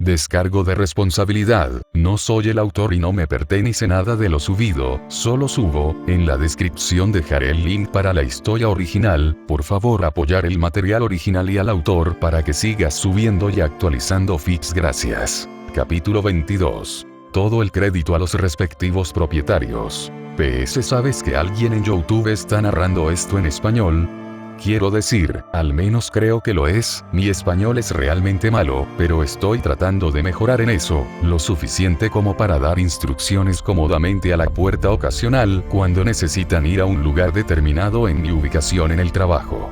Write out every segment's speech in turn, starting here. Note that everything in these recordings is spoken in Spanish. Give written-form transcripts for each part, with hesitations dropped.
Descargo de responsabilidad, no soy el autor y no me pertenece nada de lo subido, solo subo, en la descripción dejaré el link para la historia original, por favor apoyar el material original y al autor para que sigas subiendo y actualizando feeds gracias. Capítulo 22. Todo el crédito a los respectivos propietarios. PS, ¿sabes que alguien en YouTube está narrando esto en español? Quiero decir, al menos creo que lo es, mi español es realmente malo, pero estoy tratando de mejorar en eso, lo suficiente como para dar instrucciones cómodamente a la puerta ocasional cuando necesitan ir a un lugar determinado en mi ubicación en el trabajo.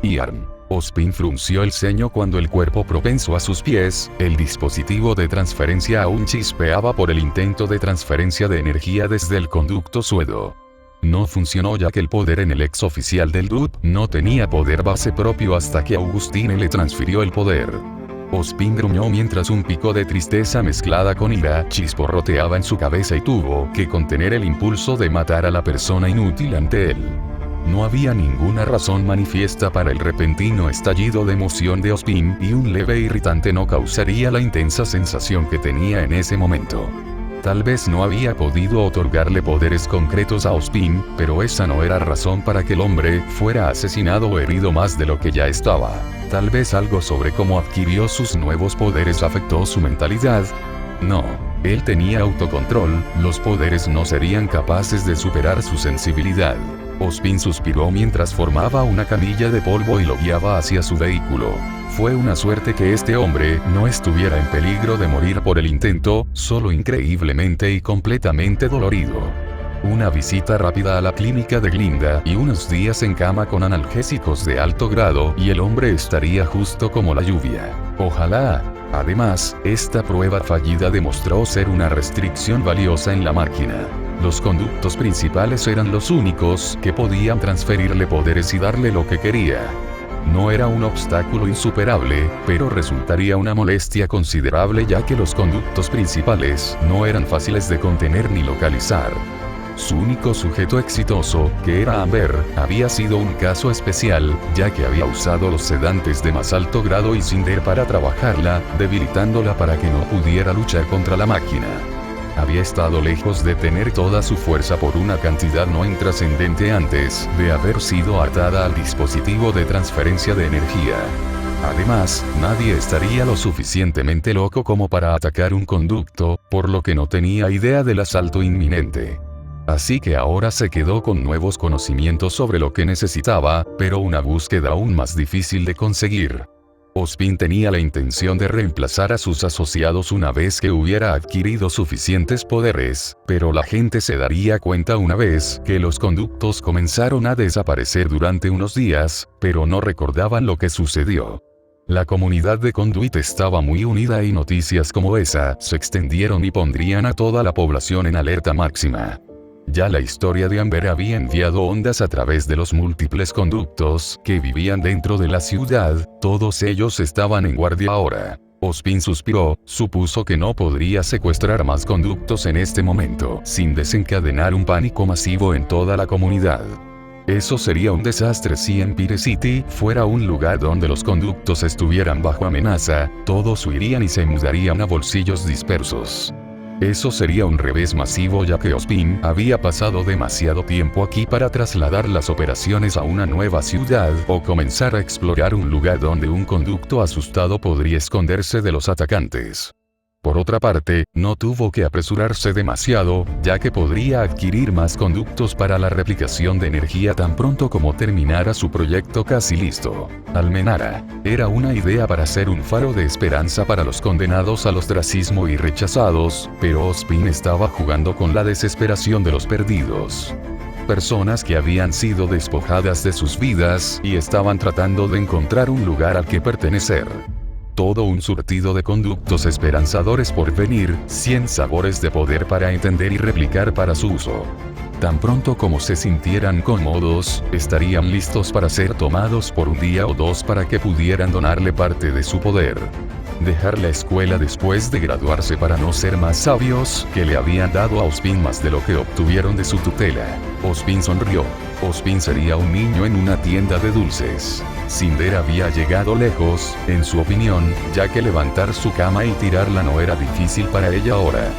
Ian. Ozpin frunció el ceño cuando el cuerpo propenso a sus pies, el dispositivo de transferencia aún chispeaba por el intento de transferencia de energía desde el conducto suedo. No funcionó ya que el poder en el ex oficial del DUT no tenía poder base propio hasta que Augustine le transfirió el poder. Ozpin gruñó mientras un pico de tristeza mezclada con ira chisporroteaba en su cabeza y tuvo que contener el impulso de matar a la persona inútil ante él. No había ninguna razón manifiesta para el repentino estallido de emoción de Ozpin y un leve irritante no causaría la intensa sensación que tenía en ese momento. Tal vez no había podido otorgarle poderes concretos a Ozpin, pero esa no era razón para que el hombre fuera asesinado o herido más de lo que ya estaba. Tal vez algo sobre cómo adquirió sus nuevos poderes afectó su mentalidad. No, él tenía autocontrol, los poderes no serían capaces de superar su sensibilidad. Ozpin suspiró mientras formaba una camilla de polvo y lo guiaba hacia su vehículo. Fue una suerte que este hombre no estuviera en peligro de morir por el intento, solo increíblemente y completamente dolorido. Una visita rápida a la clínica de Glinda y unos días en cama con analgésicos de alto grado y el hombre estaría justo como la lluvia. Ojalá. Además, esta prueba fallida demostró ser una restricción valiosa en la máquina. Los conductos principales eran los únicos que podían transferirle poderes y darle lo que quería. No era un obstáculo insuperable, pero resultaría una molestia considerable ya que los conductos principales no eran fáciles de contener ni localizar. Su único sujeto exitoso, que era Amber, había sido un caso especial, ya que había usado los sedantes de más alto grado y Cinder para trabajarla, debilitándola para que no pudiera luchar contra la máquina. Había estado lejos de tener toda su fuerza por una cantidad no intrascendente antes de haber sido atada al dispositivo de transferencia de energía. Además, nadie estaría lo suficientemente loco como para atacar un conducto, por lo que no tenía idea del asalto inminente. Así que ahora se quedó con nuevos conocimientos sobre lo que necesitaba, pero una búsqueda aún más difícil de conseguir. Ozpin tenía la intención de reemplazar a sus asociados una vez que hubiera adquirido suficientes poderes, pero la gente se daría cuenta una vez que los conductos comenzaron a desaparecer durante unos días, pero no recordaban lo que sucedió. La comunidad de Conduit estaba muy unida y noticias como esa se extendieron y pondrían a toda la población en alerta máxima. Ya la historia de Amber había enviado ondas a través de los múltiples conductos que vivían dentro de la ciudad, todos ellos estaban en guardia ahora. Ozpin suspiró, supuso que no podría secuestrar más conductos en este momento, sin desencadenar un pánico masivo en toda la comunidad. Eso sería un desastre si Empire City fuera un lugar donde los conductos estuvieran bajo amenaza, todos huirían y se mudarían a bolsillos dispersos. Eso sería un revés masivo ya que Ozpin había pasado demasiado tiempo aquí para trasladar las operaciones a una nueva ciudad o comenzar a explorar un lugar donde un conducto asustado podría esconderse de los atacantes. Por otra parte, no tuvo que apresurarse demasiado, ya que podría adquirir más conductos para la replicación de energía tan pronto como terminara su proyecto casi listo. Almenara era una idea para ser un faro de esperanza para los condenados al ostracismo y rechazados, pero Ozpin estaba jugando con la desesperación de los perdidos. Personas que habían sido despojadas de sus vidas y estaban tratando de encontrar un lugar al que pertenecer. Todo un surtido de conductos esperanzadores por venir, 100 sabores de poder para entender y replicar para su uso. Tan pronto como se sintieran cómodos, estarían listos para ser tomados por un día o dos para que pudieran donarle parte de su poder. dejar la escuela después de graduarse para no ser más sabios, que le habían dado a Ozpin más de lo que obtuvieron de su tutela. Ozpin sonrió. Ozpin sería un niño en una tienda de dulces. Cinder había llegado lejos, en su opinión, ya que levantar su cama y tirarla no era difícil para ella ahora.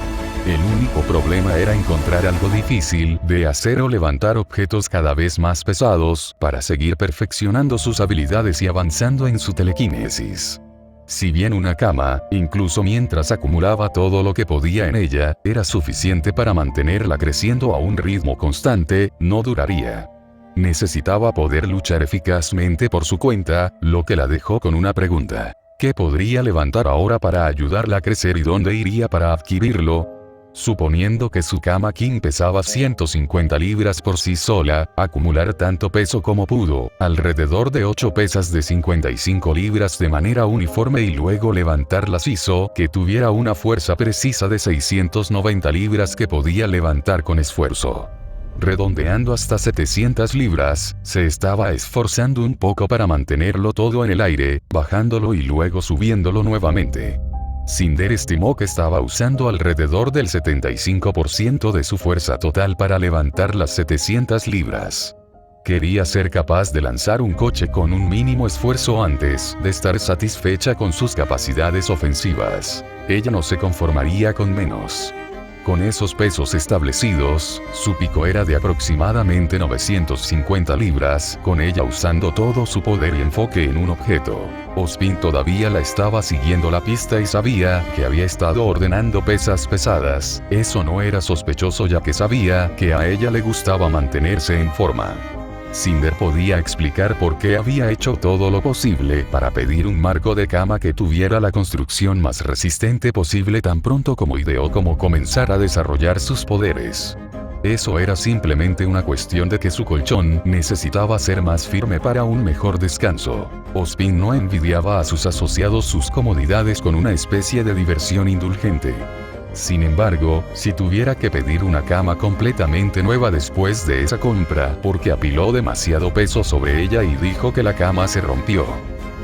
El único problema era encontrar algo difícil de hacer o levantar objetos cada vez más pesados, para seguir perfeccionando sus habilidades y avanzando en su telequinesis. Si bien una cama, incluso mientras acumulaba todo lo que podía en ella, era suficiente para mantenerla creciendo a un ritmo constante, no duraría. Necesitaba poder luchar eficazmente por su cuenta, lo que la dejó con una pregunta. ¿Qué podría levantar ahora para ayudarla a crecer y dónde iría para adquirirlo? Suponiendo que su cama king pesaba 150 libras por sí sola, acumular tanto peso como pudo, alrededor de 8 pesas de 55 libras de manera uniforme y luego levantarlas hizo que tuviera una fuerza precisa de 690 libras que podía levantar con esfuerzo. Redondeando hasta 700 libras, se estaba esforzando un poco para mantenerlo todo en el aire, bajándolo y luego subiéndolo nuevamente. Cinder estimó que estaba usando alrededor del 75% de su fuerza total para levantar las 700 libras. Quería ser capaz de lanzar un coche con un mínimo esfuerzo antes de estar satisfecha con sus capacidades ofensivas. Ella no se conformaría con menos. Con esos pesos establecidos, su pico era de aproximadamente 950 libras, con ella usando todo su poder y enfoque en un objeto. Ozpin todavía la estaba siguiendo la pista y sabía que había estado ordenando pesas pesadas. Eso no era sospechoso ya que sabía que a ella le gustaba mantenerse en forma. Cinder podía explicar por qué había hecho todo lo posible para pedir un marco de cama que tuviera la construcción más resistente posible tan pronto como ideó cómo comenzar a desarrollar sus poderes. Eso era simplemente una cuestión de que su colchón necesitaba ser más firme para un mejor descanso. Ozpin no envidiaba a sus asociados sus comodidades con una especie de diversión indulgente. Sin embargo, si tuviera que pedir una cama completamente nueva después de esa compra, porque apiló demasiado peso sobre ella y dijo que la cama se rompió,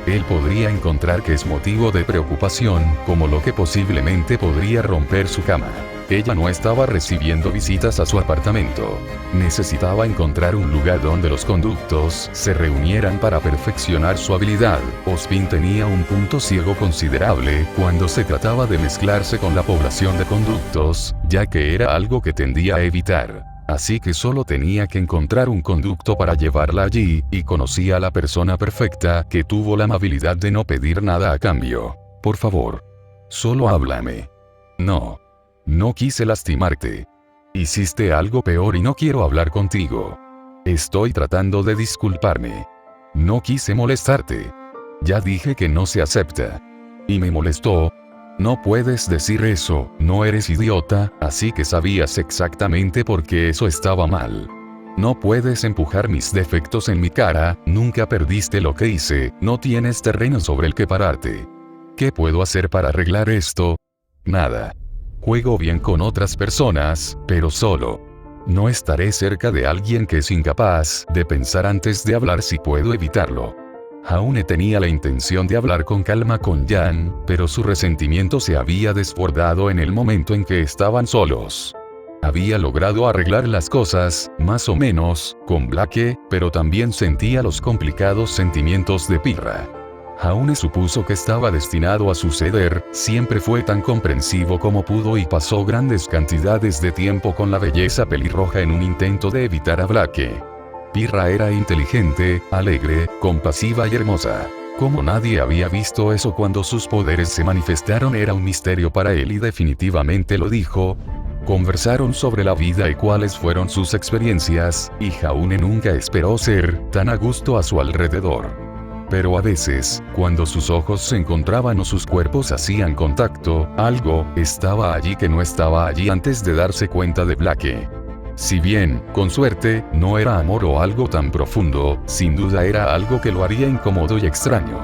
él podría encontrar que es motivo de preocupación, como lo que posiblemente podría romper su cama. Ella no estaba recibiendo visitas a su apartamento. Necesitaba encontrar un lugar donde los conductos se reunieran para perfeccionar su habilidad. Ozpin tenía un punto ciego considerable cuando se trataba de mezclarse con la población de conductos, ya que era algo que tendía a evitar. Así que solo tenía que encontrar un conducto para llevarla allí, y conocía a la persona perfecta que tuvo la amabilidad de no pedir nada a cambio. Por favor. Solo háblame. No. No quise lastimarte. Hiciste algo peor y no quiero hablar contigo. Estoy tratando de disculparme. No quise molestarte. Ya dije que no se acepta. Y me molestó. No puedes decir eso, no eres idiota, así que sabías exactamente por qué eso estaba mal. No puedes empujar mis defectos en mi cara, nunca perdiste lo que hice, no tienes terreno sobre el que pararte. ¿Qué puedo hacer para arreglar esto? Nada. Juego bien con otras personas, pero solo. No estaré cerca de alguien que es incapaz de pensar antes de hablar si puedo evitarlo. Jaune tenía la intención de hablar con calma con Jan, pero su resentimiento se había desbordado en el momento en que estaban solos. Había logrado arreglar las cosas, más o menos, con Blake, pero también sentía los complicados sentimientos de Pirra. Jaune supuso que estaba destinado a suceder, siempre fue tan comprensivo como pudo y pasó grandes cantidades de tiempo con la belleza pelirroja en un intento de evitar a Blake. Pirra era inteligente, alegre, compasiva y hermosa. Como nadie había visto eso cuando sus poderes se manifestaron era un misterio para él y definitivamente lo dijo. Conversaron sobre la vida y cuáles fueron sus experiencias, y Jaune nunca esperó ser tan a gusto a su alrededor. Pero a veces, cuando sus ojos se encontraban o sus cuerpos hacían contacto, algo estaba allí que no estaba allí antes de darse cuenta de Blake. Si bien, con suerte, no era amor o algo tan profundo, sin duda era algo que lo haría incómodo y extraño.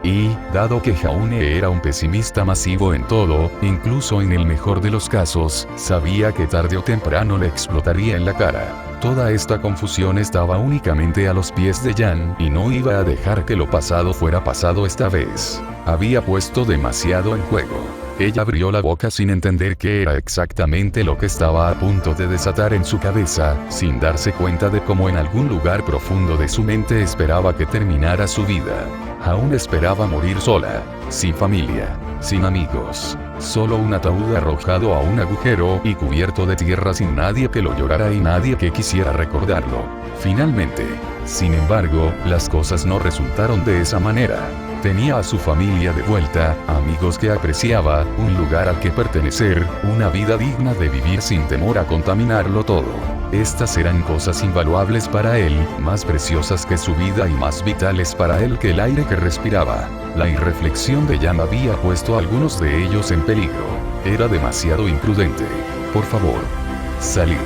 Y, dado que Jaune era un pesimista masivo en todo, incluso en el mejor de los casos, sabía que tarde o temprano le explotaría en la cara. Toda esta confusión estaba únicamente a los pies de Jan y no iba a dejar que lo pasado fuera pasado esta vez. Había puesto demasiado en juego. Ella abrió la boca sin entender qué era exactamente lo que estaba a punto de desatar en su cabeza, sin darse cuenta de cómo en algún lugar profundo de su mente esperaba que terminara su vida. Aún esperaba morir sola, sin familia, sin amigos, solo un ataúd arrojado a un agujero y cubierto de tierra sin nadie que lo llorara y nadie que quisiera recordarlo. Finalmente, sin embargo, las cosas no resultaron de esa manera. Tenía a su familia de vuelta, amigos que apreciaba, un lugar al que pertenecer, una vida digna de vivir sin temor a contaminarlo todo. Estas eran cosas invaluables para él, más preciosas que su vida y más vitales para él que el aire que respiraba. La irreflexión de Jan había puesto a algunos de ellos en peligro. Era demasiado imprudente. Por favor, salir.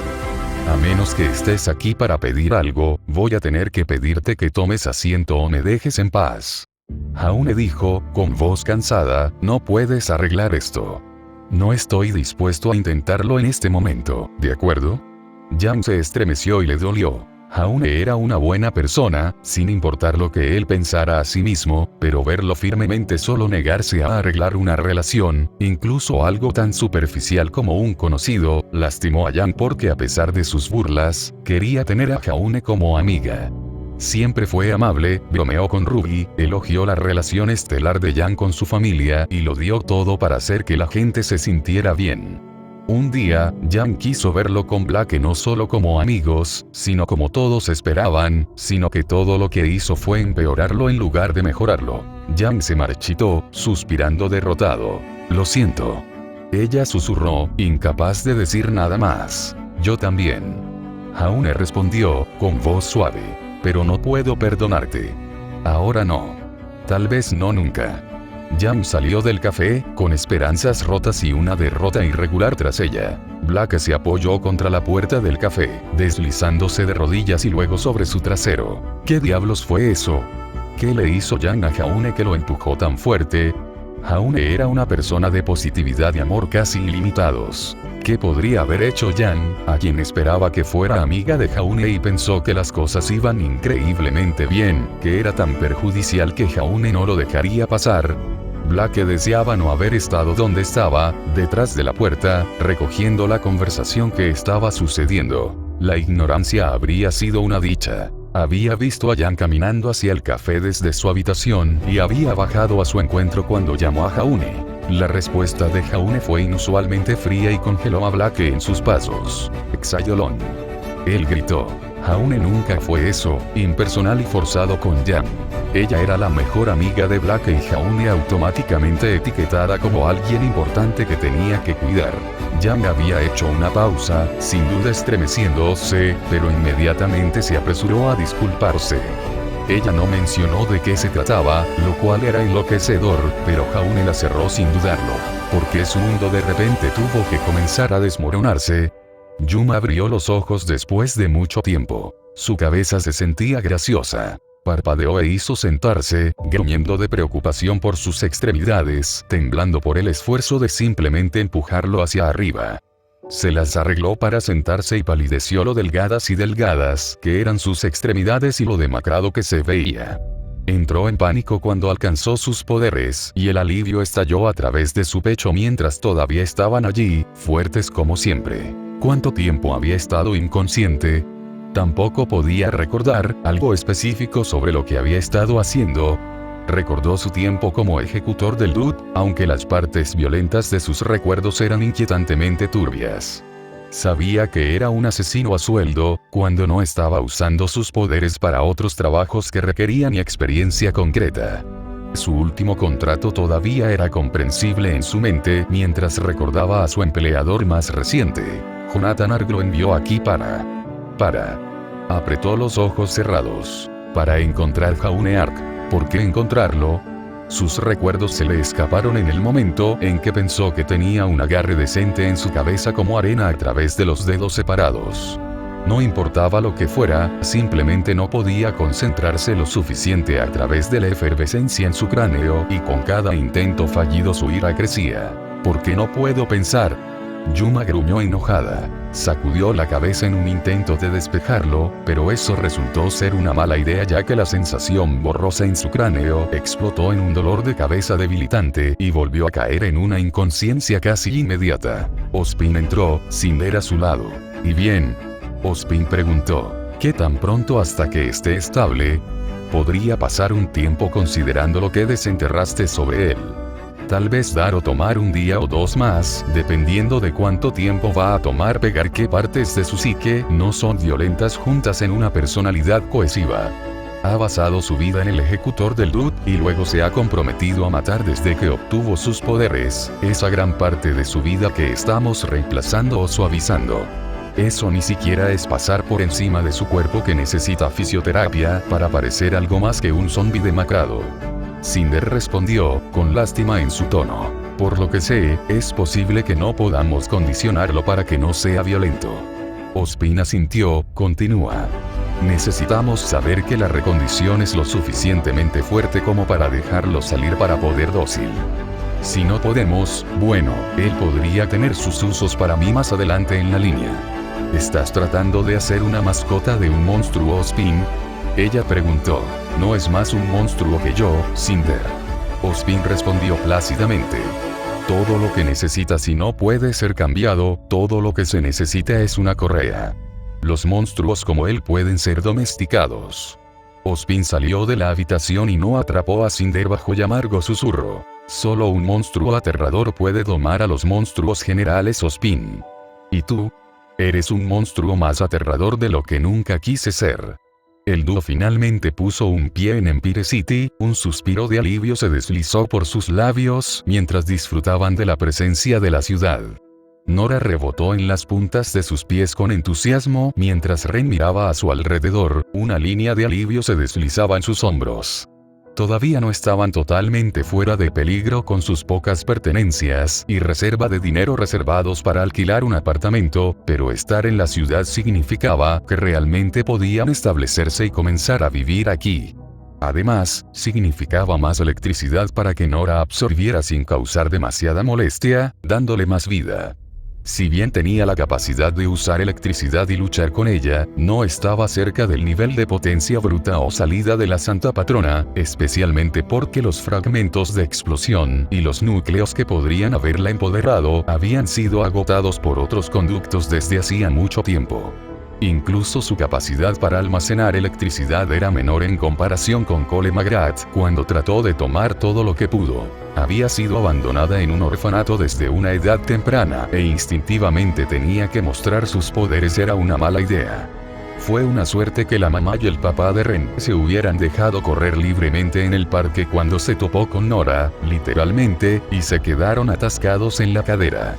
A menos que estés aquí para pedir algo, voy a tener que pedirte que tomes asiento o me dejes en paz. Jaune dijo, con voz cansada, no puedes arreglar esto. No estoy dispuesto a intentarlo en este momento, ¿de acuerdo? Jan se estremeció y le dolió. Jaune era una buena persona, sin importar lo que él pensara a sí mismo, pero verlo firmemente solo negarse a arreglar una relación, incluso algo tan superficial como un conocido, lastimó a Jan porque a pesar de sus burlas, quería tener a Jaune como amiga. Siempre fue amable, bromeó con Ruby, elogió la relación estelar de Jan con su familia y lo dio todo para hacer que la gente se sintiera bien. Un día, Jan quiso verlo con Blake no solo como amigos, sino como todos esperaban, sino que todo lo que hizo fue empeorarlo en lugar de mejorarlo. Jan se marchitó, suspirando derrotado. Lo siento. Ella susurró, incapaz de decir nada más. Yo también. Jaune respondió, con voz suave. Pero no puedo perdonarte. Ahora no. Tal vez no nunca. Jan salió del café, con esperanzas rotas y una derrota irregular tras ella. Blake se apoyó contra la puerta del café, deslizándose de rodillas y luego sobre su trasero. ¿Qué diablos fue eso? ¿Qué le hizo Jan a Jaune que lo empujó tan fuerte? Jaune era una persona de positividad y amor casi ilimitados. ¿Qué podría haber hecho Jan, a quien esperaba que fuera amiga de Jaune y pensó que las cosas iban increíblemente bien, que era tan perjudicial que Jaune no lo dejaría pasar? Blake deseaba no haber estado donde estaba, detrás de la puerta, recogiendo la conversación que estaba sucediendo. La ignorancia habría sido una dicha. Había visto a Jan caminando hacia el café desde su habitación y había bajado a su encuentro cuando llamó a Jaune. La respuesta de Jaune fue inusualmente fría y congeló a Blake en sus pasos. Exayolón. Él gritó. Jaune nunca fue eso, impersonal y forzado con Jan. Ella era la mejor amiga de Blake y Jaune automáticamente etiquetada como alguien importante que tenía que cuidar. Jan había hecho una pausa, sin duda estremeciéndose, pero inmediatamente se apresuró a disculparse. Ella no mencionó de qué se trataba, lo cual era enloquecedor, pero Jaune la cerró sin dudarlo. Porque su mundo de repente tuvo que comenzar a desmoronarse. Yuma abrió los ojos después de mucho tiempo. Su cabeza se sentía graciosa. Parpadeó e hizo sentarse, gruñendo de preocupación por sus extremidades, temblando por el esfuerzo de simplemente empujarlo hacia arriba. Se las arregló para sentarse y palideció lo delgadas y delgadas que eran sus extremidades y lo demacrado que se veía. Entró en pánico cuando alcanzó sus poderes y el alivio estalló a través de su pecho mientras todavía estaban allí, fuertes como siempre. ¿Cuánto tiempo había estado inconsciente? Tampoco podía recordar algo específico sobre lo que había estado haciendo. Recordó su tiempo como ejecutor del DUT, aunque las partes violentas de sus recuerdos eran inquietantemente turbias. Sabía que era un asesino a sueldo, cuando no estaba usando sus poderes para otros trabajos que requerían experiencia concreta. Su último contrato todavía era comprensible en su mente mientras recordaba a su empleador más reciente. Jonathan Ark lo envió aquí para... Apretó los ojos cerrados. Para encontrar Jaune Ark. ¿Por qué encontrarlo? Sus recuerdos se le escaparon en el momento en que pensó que tenía un agarre decente en su cabeza como arena a través de los dedos separados. No importaba lo que fuera, simplemente no podía concentrarse lo suficiente a través de la efervescencia en su cráneo, y con cada intento fallido su ira crecía. ¿Por qué no puedo pensar? Yuma gruñó enojada. Sacudió la cabeza en un intento de despejarlo, pero eso resultó ser una mala idea ya que la sensación borrosa en su cráneo explotó en un dolor de cabeza debilitante y volvió a caer en una inconsciencia casi inmediata. Ozpin entró, Cinder a su lado. ¿Y bien? Ozpin preguntó. ¿Qué tan pronto hasta que esté estable? Podría pasar un tiempo considerando lo que desenterraste sobre él. Tal vez dar o tomar un día o dos más, dependiendo de cuánto tiempo va a tomar pegar qué partes de su psique no son violentas juntas en una personalidad cohesiva. Ha basado su vida en el ejecutor del Dud, y luego se ha comprometido a matar desde que obtuvo sus poderes, esa gran parte de su vida que estamos reemplazando o suavizando. Eso ni siquiera es pasar por encima de su cuerpo que necesita fisioterapia para parecer algo más que un zombi demacrado. Cinder respondió, con lástima en su tono. Por lo que sé, es posible que no podamos condicionarlo para que no sea violento. Ozpin asintió, continúa. Necesitamos saber que la recondición es lo suficientemente fuerte como para dejarlo salir para poder dócil. Si no podemos, bueno, él podría tener sus usos para mí más adelante en la línea. ¿Estás tratando de hacer una mascota de un monstruo, Ozpin? Ella preguntó. No es más un monstruo que yo, Cinder. Ozpin respondió plácidamente. Todo lo que necesitas y no puede ser cambiado, todo lo que se necesita es una correa. Los monstruos como él pueden ser domesticados. Ozpin salió de la habitación y no atrapó a Cinder bajo y amargo susurro. Solo un monstruo aterrador puede domar a los monstruos generales, Ozpin. ¿Y tú? Eres un monstruo más aterrador de lo que nunca quise ser. El dúo finalmente puso un pie en Empire City, un suspiro de alivio se deslizó por sus labios mientras disfrutaban de la presencia de la ciudad. Nora rebotó en las puntas de sus pies con entusiasmo mientras Ren miraba a su alrededor, una línea de alivio se deslizaba en sus hombros. Todavía no estaban totalmente fuera de peligro con sus pocas pertenencias y reserva de dinero reservados para alquilar un apartamento, pero estar en la ciudad significaba que realmente podían establecerse y comenzar a vivir aquí. Además, significaba más electricidad para que Nora absorbiera sin causar demasiada molestia, dándole más vida. Si bien tenía la capacidad de usar electricidad y luchar con ella, no estaba cerca del nivel de potencia bruta o salida de la Santa Patrona, especialmente porque los fragmentos de explosión y los núcleos que podrían haberla empoderado habían sido agotados por otros conductos desde hacía mucho tiempo. Incluso su capacidad para almacenar electricidad era menor en comparación con Cole McGrath cuando trató de tomar todo lo que pudo. Había sido abandonada en un orfanato desde una edad temprana e instintivamente tenía que mostrar sus poderes era una mala idea. Fue una suerte que la mamá y el papá de Ren se hubieran dejado correr libremente en el parque cuando se topó con Nora, literalmente, y se quedaron atascados en la cadera.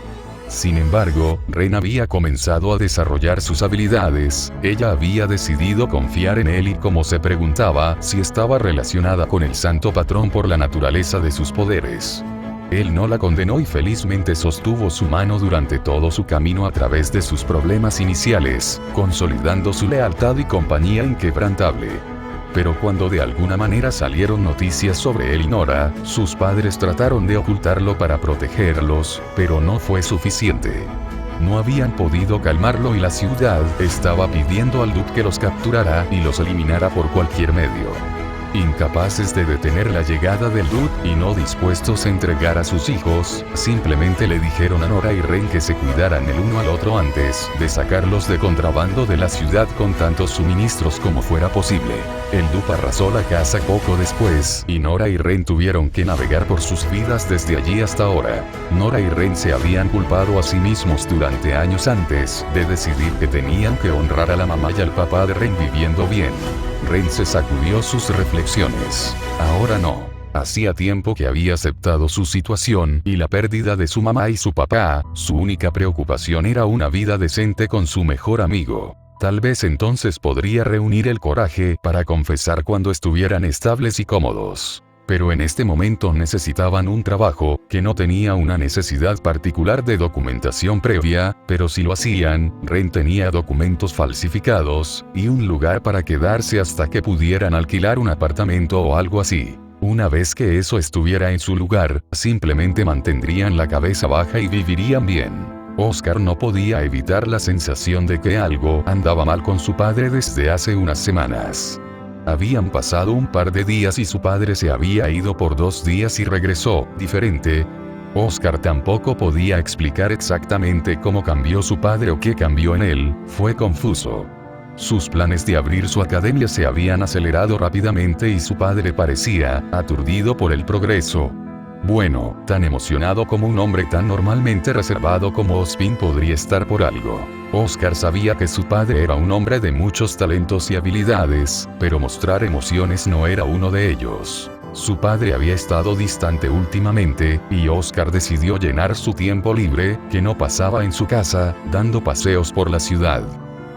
Sin embargo, Ren había comenzado a desarrollar sus habilidades, ella había decidido confiar en él y como se preguntaba si estaba relacionada con el Santo Patrón por la naturaleza de sus poderes. Él no la condenó y felizmente sostuvo su mano durante todo su camino a través de sus problemas iniciales, consolidando su lealtad y compañía inquebrantable. Pero cuando de alguna manera salieron noticias sobre él y Nora, sus padres trataron de ocultarlo para protegerlos, pero no fue suficiente. No habían podido calmarlo y la ciudad estaba pidiendo al Duque que los capturara y los eliminara por cualquier medio. Incapaces de detener la llegada del Dude y no dispuestos a entregar a sus hijos, simplemente le dijeron a Nora y Ren que se cuidaran el uno al otro antes de sacarlos de contrabando de la ciudad con tantos suministros como fuera posible. El Dude arrasó la casa poco después, y Nora y Ren tuvieron que navegar por sus vidas desde allí hasta ahora. Nora y Ren se habían culpado a sí mismos durante años antes de decidir que tenían que honrar a la mamá y al papá de Ren viviendo bien. Ren se sacudió sus reflexiones. Ahora no. Hacía tiempo que había aceptado su situación y la pérdida de su mamá y su papá, su única preocupación era una vida decente con su mejor amigo. Tal vez entonces podría reunir el coraje para confesar cuando estuvieran estables y cómodos. Pero en este momento necesitaban un trabajo, que no tenía una necesidad particular de documentación previa, pero si lo hacían, Ren tenía documentos falsificados, y un lugar para quedarse hasta que pudieran alquilar un apartamento o algo así. Una vez que eso estuviera en su lugar, simplemente mantendrían la cabeza baja y vivirían bien. Oscar no podía evitar la sensación de que algo andaba mal con su padre desde hace unas semanas. Habían pasado un par de días y su padre se había ido por 2 días y regresó, diferente. Oscar tampoco podía explicar exactamente cómo cambió su padre o qué cambió en él, fue confuso. Sus planes de abrir su academia se habían acelerado rápidamente y su padre parecía aturdido por el progreso. Bueno, tan emocionado como un hombre tan normalmente reservado como Ozpin podría estar por algo. Oscar sabía que su padre era un hombre de muchos talentos y habilidades, pero mostrar emociones no era uno de ellos. Su padre había estado distante últimamente, y Oscar decidió llenar su tiempo libre, que no pasaba en su casa, dando paseos por la ciudad.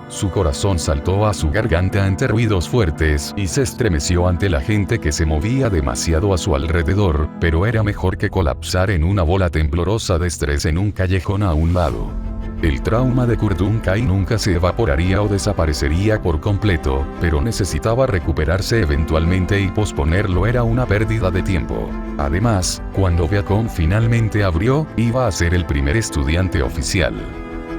Su corazón saltó a su garganta ante ruidos fuertes y se estremeció ante la gente que se movía demasiado a su alrededor, pero era mejor que colapsar en una bola temblorosa de estrés en un callejón a un lado. El trauma de Kurdunkai nunca se evaporaría o desaparecería por completo, pero necesitaba recuperarse eventualmente y posponerlo era una pérdida de tiempo. Además, cuando Viacom finalmente abrió, iba a ser el primer estudiante oficial.